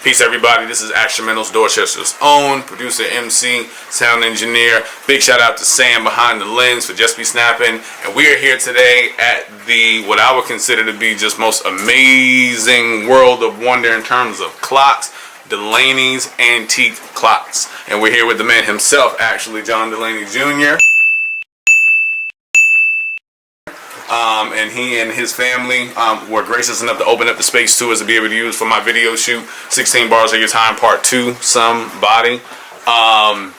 Peace, everybody. This is Instrumentals, Dorchester's own producer, MC, sound engineer. Big shout out to Sam behind the lens for Just Be Snapping. And we are here today at the what I would consider to be just most amazing world of wonder in terms of clocks, Delaney's Antique Clocks. And we're here with the man himself, actually, John Delaney Jr. And he and his family were gracious enough to open up the space to us to be able to use for my video shoot, 16 Bars of Your Time Part 2, somebody.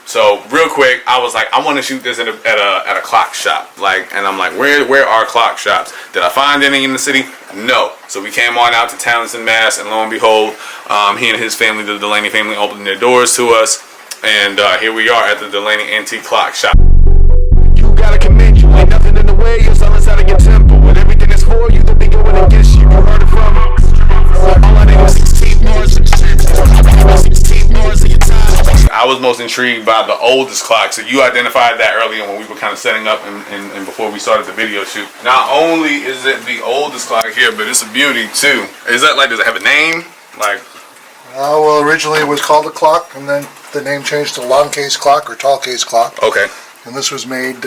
So real quick, I was like, I want to shoot this at a clock shop. And I'm like, where are clock shops? Did I find any in the city? No. So we came on out to Townsend, Mass, and lo and behold, he and his family, the Delaney family, opened their doors to us. And here we are at the Delaney Antique Clock Shop. You gotta commit, you ain't nothing in the way, you're selling out of your temple. With everything that's for you, they'll be going against you. You heard it from all I need was 16 bars. 16 bars of your time. I was most intrigued by the oldest clock. So you identified that earlier when we were kind of setting up and before we started the video shoot. Not only is it the oldest clock here, but it's a beauty too. Is that does it have a name? Well, originally it was called a clock, and then the name changed to long case clock or tall case clock. Okay. And this was made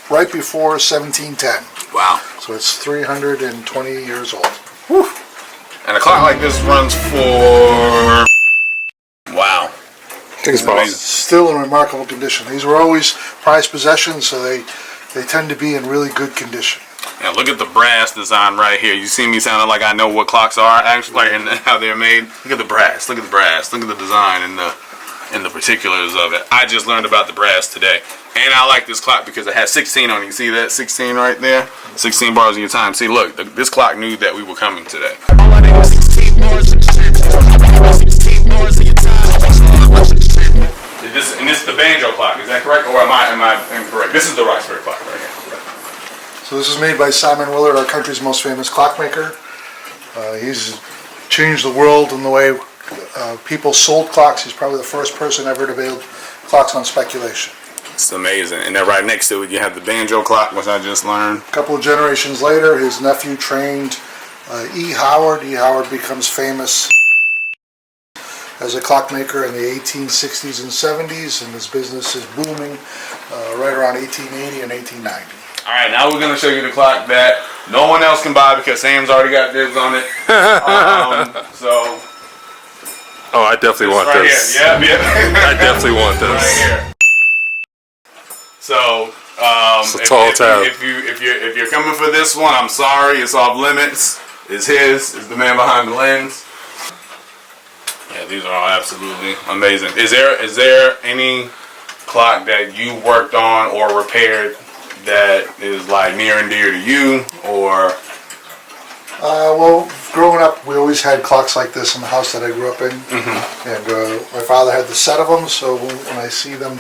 right before 1710. Wow. So it's 320 years old. Whew. And a clock like this runs for... Wow. It's still in remarkable condition. These were always prized possessions, so they tend to be in really good condition. Yeah, look at the brass design right here. You see me sounding like I know what clocks are actually and how they're made. Look at the brass. Look at the brass. Look at the design and the particulars of it. I just learned about the brass today. And I like this clock because it has 16 on it. You see that 16 right there? 16 bars of your time. See, look, this clock knew that we were coming today. All I need was 16 bars. 16 bars of your time. And this is the banjo clock, is that correct? Or am I incorrect? This is the Roxbury clock right here. So this is made by Simon Willard, our country's most famous clockmaker. He's changed the world in the way people sold clocks. He's probably the first person ever to build clocks on speculation. It's amazing. And then right next to it, you have the banjo clock, which I just learned. A couple of generations later, his nephew trained E. Howard. E. Howard becomes famous as a clockmaker in the 1860s and 70s, and his business is booming right around 1880 and 1890. All right, now we're going to show you the clock that no one else can buy because Sam's already got dibs on it. Oh, I definitely want right this. Here. Yeah. I definitely want this. Right here. So, it's a tall tab. If you're coming for this one, I'm sorry. It's off limits. It's his. It's the man behind the lens. Yeah, these are all absolutely amazing. Is there any clock that you worked on or repaired that is near and dear to you, or? Well, growing up, we always had clocks like this in the house that I grew up in, and my father had the set of them. So when I see them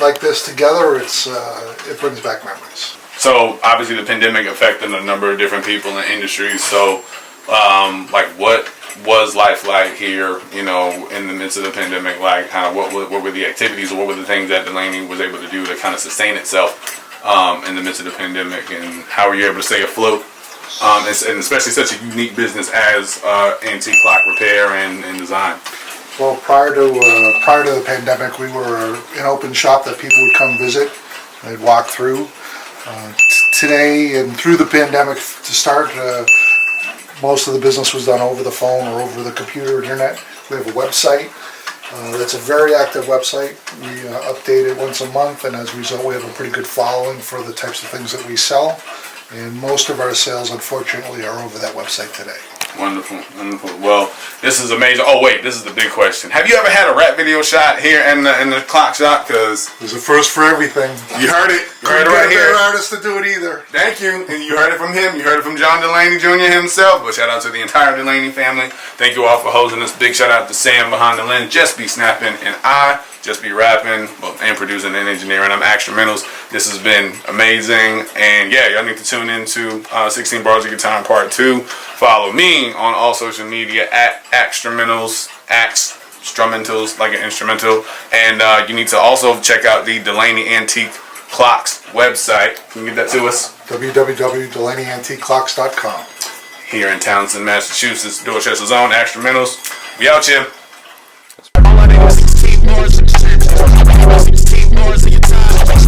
like this together, it brings back memories. So obviously, the pandemic affected a number of different people in the industry. So, what was life like here? In the midst of the pandemic, what were the activities, or what were the things that Delaney was able to do to kind of sustain itself in the midst of the pandemic, and how were you able to stay afloat? And especially such a unique business as antique clock repair and design. Well, prior to the pandemic, we were an open shop that people would come visit. They'd walk through. Today and through the pandemic, to start, most of the business was done over the phone or over the computer or internet. We have a website. That's a very active website. We update it once a month, and as a result, we have a pretty good following for the types of things that we sell. And most of our sales, unfortunately, are over that website today. Wonderful, wonderful. Well, this is amazing. Oh wait, this is the big question. Have you ever had a rap video shot here in the clock shop? Because there's a first for everything. You heard it. You heard it right here. Couldn't get artists to do it either. Thank you. And you heard it from him. You heard it from John Delaney Jr. himself. But shout out to the entire Delaney family. Thank you all for hosting us. Big shout out to Sam behind the lens. Just Be Snapping, and I just be rapping, and producing and engineering. I'm Instrumentals. This has been amazing, and yeah, y'all need to tune into 16 Bars of Your Time Part 2. Follow me on all social media at Instrumentals, Instrumentals, like an instrumental, and you need to also check out the Delaney Antique Clocks website. Can you get that to us? www.delanyantiqueclocks.com. Here in Townsend, Massachusetts, Dorchester's own Instrumentals. We out here.